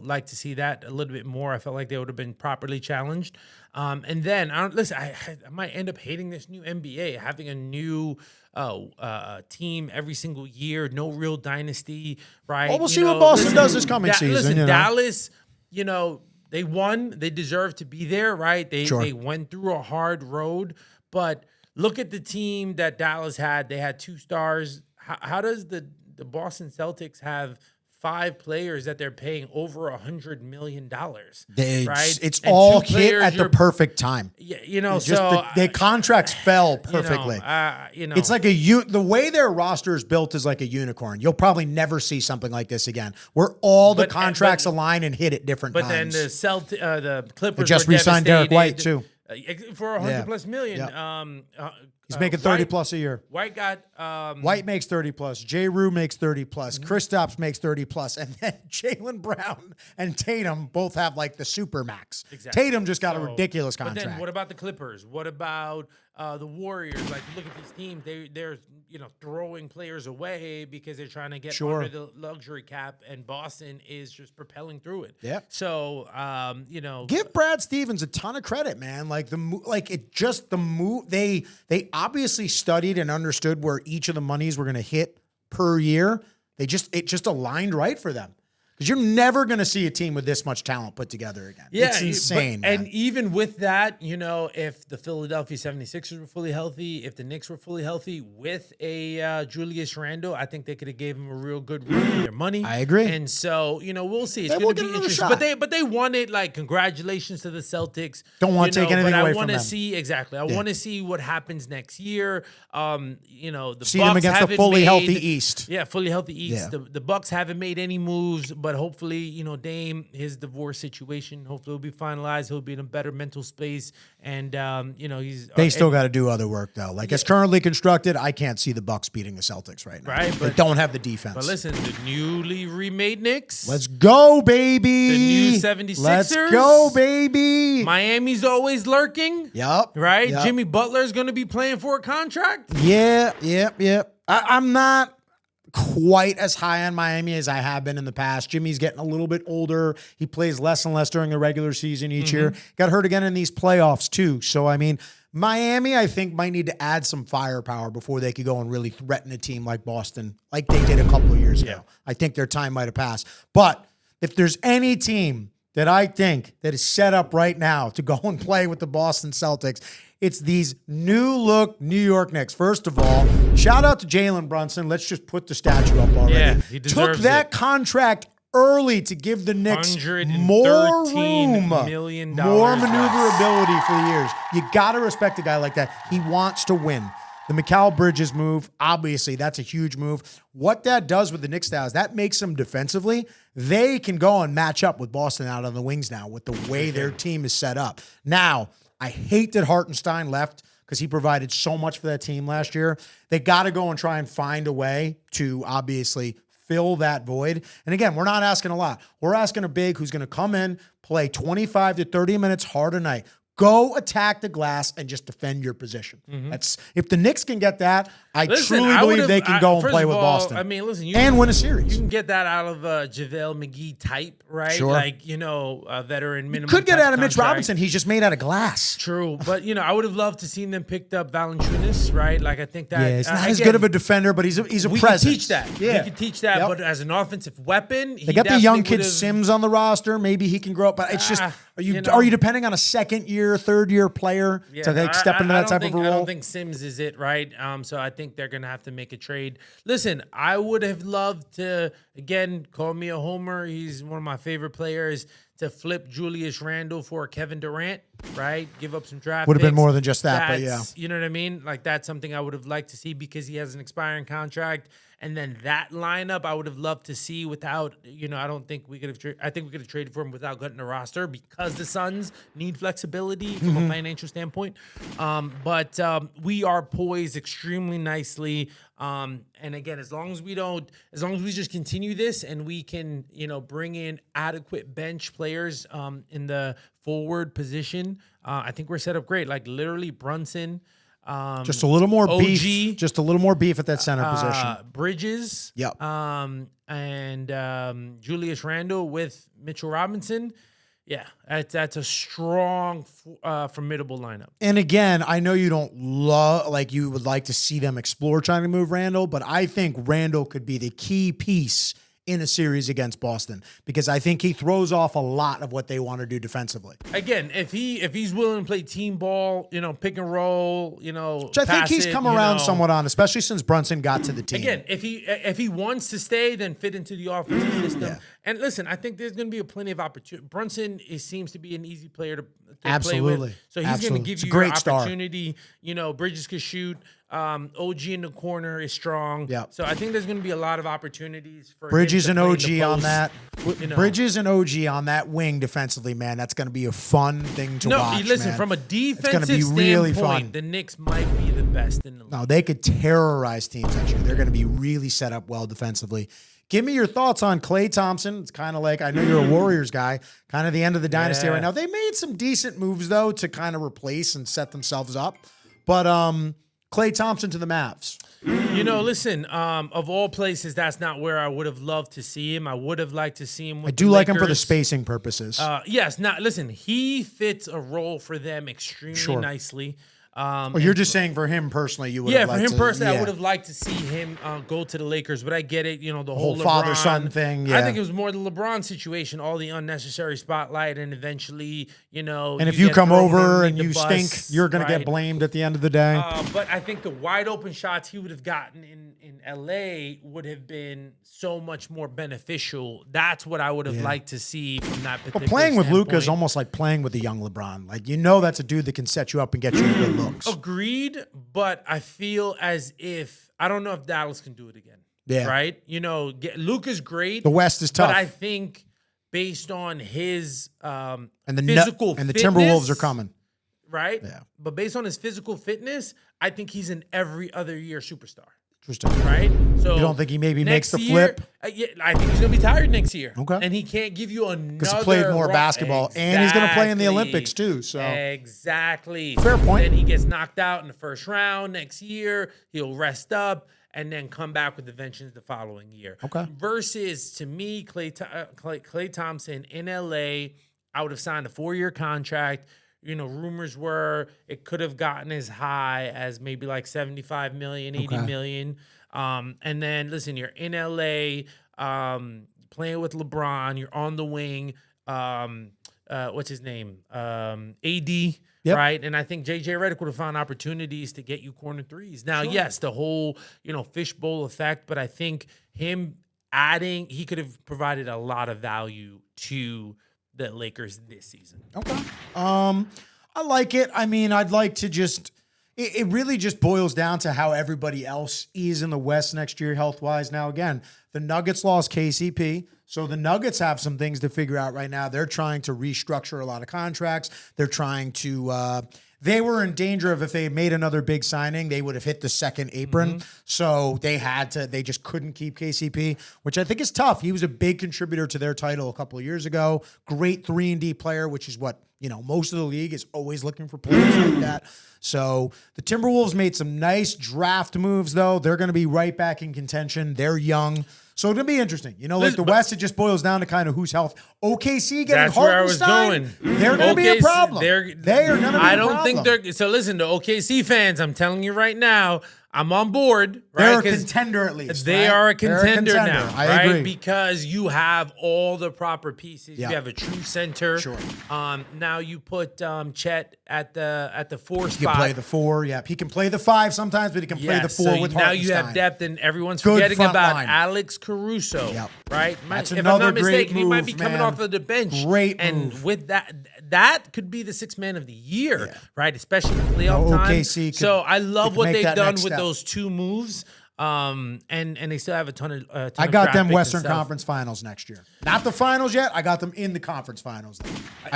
liked to see that a little bit more. I felt like they would have been properly challenged. And then, I might end up hating this new NBA, having a new team every single year, no real dynasty, right? Well, we'll see what Boston does this coming season. Listen, Dallas, they won. They deserve to be there, right? They went through a hard road, but look at the team that Dallas had. They had 2 stars. How does the Boston Celtics have 5 players that they're paying over $100 million? Right? It's all hit at the perfect time. Yeah, their contracts fell perfectly. It's like the way their roster is built is like a unicorn. You'll probably never see something like this again, where all the contracts align and hit at different times. But then the Clippers they just re-signed Derek White too. For $100+ million. Yep. He's making 30 plus a year. White makes 30 plus. J. Rue makes 30 plus. Kristaps makes 30 plus. And then Jaylen Brown and Tatum both have like the super max. Exactly. Tatum just got a ridiculous contract. But then what about the Clippers? What about the Warriors? Like, look at these teams. They're throwing players away because they're trying to get under the luxury cap, and Boston is just propelling through it. Yeah. So give Brad Stevens a ton of credit, man. Like the move. They obviously studied and understood where each of the monies were going to hit per year. It just aligned right for them. Because you're never going to see a team with this much talent put together again. Yeah, it's insane. And even with that, if the Philadelphia 76ers were fully healthy, if the Knicks were fully healthy with a Julius Randle, I think they could have gave him a real good run for their money. I agree. And so, we'll see. It's going to be interesting. But they won it. Like, congratulations to the Celtics. Don't want to take anything away from them. I want to see what happens next year. The see Bucks them against the fully healthy East. Yeah, fully healthy East. Yeah. The Bucks haven't made any moves. But hopefully, Dame, his divorce situation, hopefully will be finalized. He'll be in a better mental space. And, he's... They still got to do other work, though. Like, it's currently constructed, I can't see the Bucks beating the Celtics right now. Right. They don't have the defense. But listen, the newly remade Knicks. Let's go, baby. The new 76ers. Let's go, baby. Miami's always lurking. Yep. Right? Yep. Jimmy Butler's going to be playing for a contract. Yeah. I'm not quite as high on Miami as I have been in the past. Jimmy's getting a little bit older. He plays less and less during the regular season each year. Got hurt again in these playoffs too. So, Miami, I think, might need to add some firepower before they could go and really threaten a team like Boston, like they did a couple of years ago. I think their time might have passed. But if there's any team that I think that is set up right now to go and play with the Boston Celtics, it's these new look New York Knicks. First of all, shout out to Jalen Brunson. Let's just put the statue up already. Yeah, he deserves Took that contract early to give the Knicks more room, more maneuverability for the years. You got to respect a guy like that. He wants to win. The Mikal Bridges move, obviously, that's a huge move. What that does with the Knicks now is that makes them defensively. They can go and match up with Boston out on the wings now with the way their team is set up. Now, I hate that Hartenstein left because he provided so much for that team last year. They got to go and try and find a way to obviously fill that void. And again, we're not asking a lot. We're asking a big who's going to come in, play 25 to 30 minutes hard a night. Go attack the glass and just defend your position. That's if the Knicks can get that, I truly believe they can go and play with Boston. And win a series. You can get that out of JaVale McGee type, right? Sure. Like, a veteran minimum. You could get out of Mitch contract. Robinson. He's just made out of glass. True. But, I would have loved to seen them picked up Valanciunas, right? Like, I think that. Yeah, he's not as good of a defender, but he's a presence. We can teach that. Yeah. We can teach that. But as an offensive weapon, they got the young kid Sims on the roster. Maybe he can grow up. But it's just, are you depending on a second year, third year player to step into that type of a role? I don't think Sims is it, right? So I think they're going to have to make a trade. Listen, I would have loved to, again, call me a homer. He's one of my favorite players, to flip Julius Randle for Kevin Durant, right? Give up some draft Would have been picks. more than just that, but yeah. You know what I mean? Like, that's something I would have liked to see because he has an expiring contract. And then that lineup, I would have loved to see without, I don't think we could have. I think we could have traded for him without cutting the roster because the Suns need flexibility from a financial standpoint. But we are poised extremely nicely. And again, as long as we just continue this and we can, bring in adequate bench players in the forward position, I think we're set up great. Like literally Brunson. Just a little more OG, beef. Just a little more beef at that center position. Bridges. Yep. And Julius Randle with Mitchell Robinson. Yeah, that's a strong, formidable lineup. And again, I know you don't you would like to see them explore trying to move Randle, but I think Randle could be the key piece in a series against Boston because I think he throws off a lot of what they want to do defensively. Again, if he's willing to play team ball, pick and roll, which I think he's come around somewhat on, especially since Brunson got to the team. Again, if he wants to stay, then fit into the offensive system. Yeah. And listen, I think there's going to be plenty of opportunity. Brunson seems to be an easy player to Absolutely. play with. So he's going to give you an opportunity. Bridges could shoot. OG in the corner is strong. Yeah. So I think there's going to be a lot of opportunities for Bridges and OG on that. Bridges and OG on that wing defensively, man. That's going to be a fun thing to watch. Listen, man. From a defensive it's gonna be really fun. The Knicks might be the best in the league. No, they could terrorize teams next year. They're going to be really set up well defensively. Give me your thoughts on Klay Thompson. It's kind of like, I know you're a Warriors guy, kind of the end of the dynasty right now. They made some decent moves, though, to kind of replace and set themselves up. But Klay Thompson to the Mavs. Listen, of all places, that's not where I would have loved to see him. I would have liked to see him with I do like him for the spacing purposes. Yes. Listen, he fits a role for them extremely nicely. You're just saying for him personally, you would have liked for him personally, I would have liked to see him go to the Lakers, but I get it, the whole father-son thing, I think it was more the LeBron situation, all the unnecessary spotlight, and eventually, And if you come over and you stink, you're going to get blamed at the end of the day. But I think the wide open shots he would have gotten in LA would have been so much more beneficial. That's what I would have liked to see from that particular But playing with standpoint. Luka is almost like playing with the young LeBron. Like, that's a dude that can set you up and get you a good look. Agreed, but I feel as if I don't know if Dallas can do it again. Yeah. Right? Luka's great. The West is tough. But I think based on his and physical and the fitness, Timberwolves are coming. Right? Yeah. But based on his physical fitness, I think he's an every other year superstar. Interesting. Right? So you don't think he maybe makes the year, flip? Yeah, I think he's going to be tired next year. Okay. And he can't give you another Because he played more basketball, and he's going to play in the Olympics too. So exactly. Fair point. Then he gets knocked out in the first round next year. He'll rest up and then come back with the vengeance the following year. Okay. Versus, to me, Klay Thompson in LA, I would have signed a 4-year contract. Rumors were it could have gotten as high as maybe like 75 million, 80 million. And then, listen, you're in LA, playing with LeBron. You're on the wing. What's his name? AD, right? And I think JJ Redick would have found opportunities to get you corner threes. Now, yes, the whole, fishbowl effect, but I think him adding, he could have provided a lot of value to the Lakers this season. Okay. I like it. I mean, I'd like to just... It really just boils down to how everybody else is in the West next year health-wise. Now, again, the Nuggets lost KCP, so the Nuggets have some things to figure out right now. They're trying to restructure a lot of contracts. They're trying to they were in danger of if they made another big signing, they would have hit the second apron. So they just couldn't keep KCP, which I think is tough. He was a big contributor to their title a couple of years ago. Great 3-and-D player, which is what, most of the league is always looking for players like that. So the Timberwolves made some nice draft moves, though. They're going to be right back in contention. They're young. So it's going to be interesting. Like the West, it just boils down to kind of who's health. OKC getting Hartenstein, they're going to be a problem. They are going to be a problem. I don't think they're... So listen, to OKC fans, I'm telling you right now, I'm on board. Right? They're a contender at least. They are a contender now. I right? agree. Because you have all the proper pieces. Yep. You have a true center. Sure. Now you put Chet at the 4 spot. He can play the 4. Yeah, he can play the 5 sometimes, but he can play the 4 with now you have Hartenstein. depth, and everyone's Good forgetting front about line. Alex Caruso. Yep. Right? That's if I'm another not mistaken, great he might be move, coming man. off of the bench. Great and move. with that could be the 6th man of the year, right? Especially in playoff No, time. OKC could- so I love what make they've that done next with step. those 2 moves. And they still have a ton of I got them draft picks Western and stuff. Conference Finals next year. Not the finals yet. I got them in the conference finals.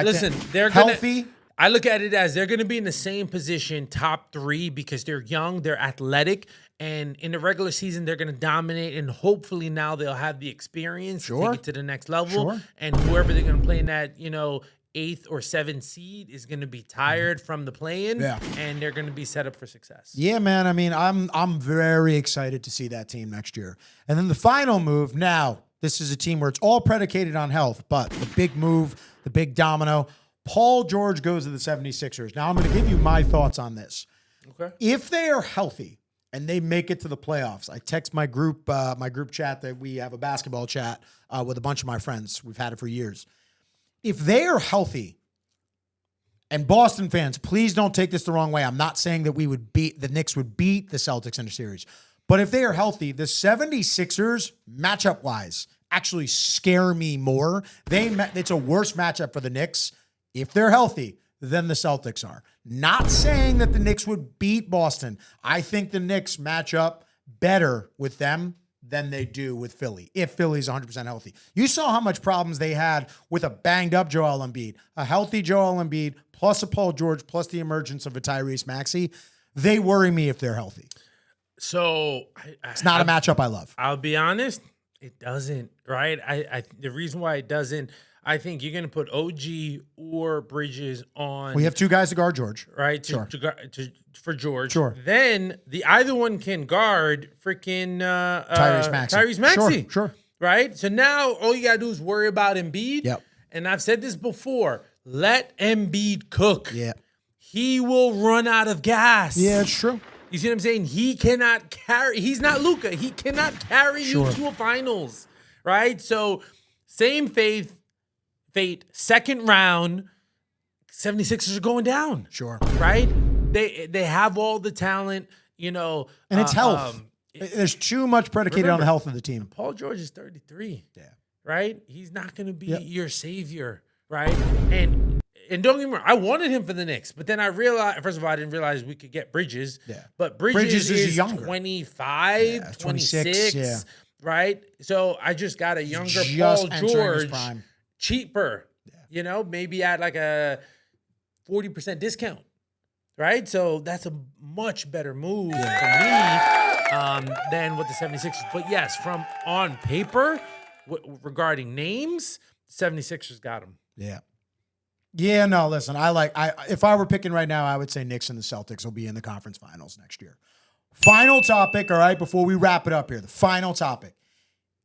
Listen, they're healthy. I look at it as they're going to be in the same position, top 3, because they're young, they're athletic, and in the regular season they're going to dominate. And hopefully now they'll have the experience to take it to the next level. Sure. And whoever they're going to play in that 8th or 7th seed is going to be tired from the play-in, and they're going to be set up for success. Yeah, man. I mean, I'm very excited to see that team next year. And then the final move. Now, this is a team where it's all predicated on health, but the big move, the big domino. Paul George goes to the 76ers. Now, I'm going to give you my thoughts on this. Okay. If they are healthy and they make it to the playoffs, I text my group chat that we have a basketball chat with a bunch of my friends. We've had it for years. If they are healthy, and Boston fans, please don't take this the wrong way. I'm not saying that the Knicks would beat the Celtics in a series. But if they are healthy, the 76ers, matchup-wise, actually scare me more. It's a worse matchup for the Knicks if they're healthy than the Celtics are. Not saying that the Knicks would beat Boston. I think the Knicks match up better with them than they do with Philly, if Philly's 100% healthy. You saw how much problems they had with a banged-up Joel Embiid, a healthy Joel Embiid, plus a Paul George, plus the emergence of a Tyrese Maxey. They worry me if they're healthy. So It's not a matchup I love. I'll be honest, it doesn't, right? The reason why it doesn't, I think you're going to put OG or Bridges on. We have 2 guys to guard George. Right, Sure. for George. Sure. Then either one can guard freaking Tyrese Maxey. Sure. Right? So now all you got to do is worry about Embiid. Yep. And I've said this before, let Embiid cook. Yeah. He will run out of gas. Yeah, it's true. You see what I'm saying? He cannot carry. He's not Luka. He cannot carry you to a finals, right? So same fate, 2nd round, 76ers are going down. Sure. Right? They have all the talent, And it's health. There's too much predicated on the health of the team. Paul George is 33. Yeah. Right? He's not going to be your savior, right? And don't get me wrong, I wanted him for the Knicks, but then I realized, first of all, I didn't realize we could get Bridges. Yeah. But Bridges is younger. 25, 26, yeah. right? So I just got a younger Just Paul entering his George, prime. cheaper, maybe at like a 40% discount, right? So that's a much better move for me than what the 76ers. But yes, from on paper, regarding names, 76ers got him. Yeah. Yeah, no, listen, if I were picking right now, I would say Knicks and the Celtics will be in the conference finals next year. Final topic, all right, before we wrap it up here, the final topic.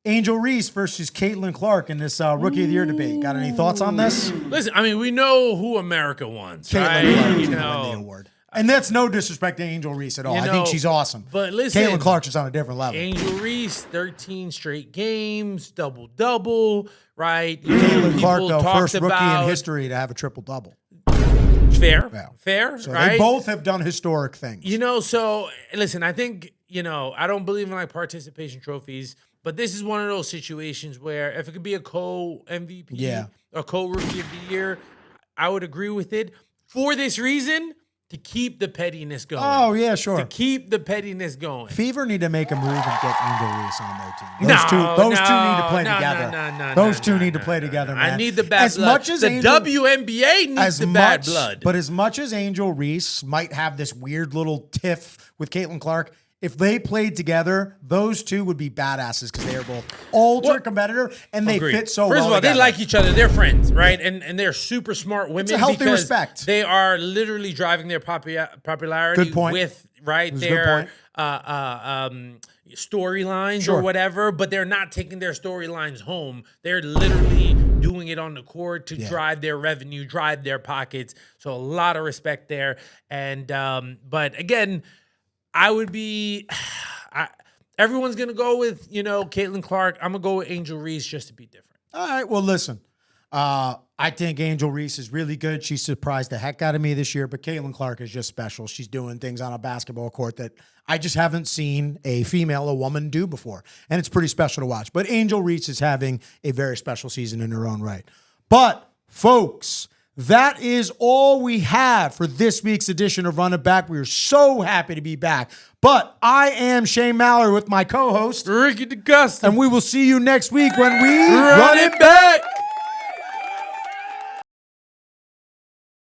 Angel Reese versus Caitlin Clark in this Rookie of the Year debate. Got any thoughts on this? Listen, I mean, we know who America wants, Caitlin right? Clark is going to win the award. And that's no disrespect to Angel Reese at all. I think she's awesome. But listen, Caitlin Clark's just on a different level. Angel Reese, 13 straight games, double-double, right? Caitlin Clark, though, first rookie in history to have a triple-double. Fair, so right? They both have done historic things. So listen, I think, I don't believe in like participation trophies, but this is one of those situations where if it could be a co-MVP or co-rookie of the year, I would agree with it. For this reason, to keep the pettiness going. Oh, yeah, sure. To keep the pettiness going. Fever need to make a move and get Angel Reese on their team. Those two need to play together. Those two need to play together, man. I need the bad blood. Much as the WNBA needs the bad blood. But as much as Angel Reese might have this weird little tiff with Caitlin Clark, if they played together, those two would be badasses because they are both ultra competitive and they fit so well. First of all, together. they like each other. They're friends, right? And they're super smart women. It's a healthy respect. They are literally driving their popularity with their storylines or whatever, but they're not taking their storylines home. They're literally doing it on the court to drive their revenue, drive their pockets. So a lot of respect there. And but again, I would be. Everyone's gonna go with Caitlin Clark. I'm gonna go with Angel Reese just to be different. All right. Well, listen. I think Angel Reese is really good. She surprised the heck out of me this year, but Caitlin Clark is just special. She's doing things on a basketball court that I just haven't seen a woman do before. And it's pretty special to watch. But Angel Reese is having a very special season in her own right. But, folks, that is all we have for this week's edition of Run It Back. We are so happy to be back. But I am Shane Mallory with my co-host, Ricky DeGusta. And we will see you next week when we Run It Back.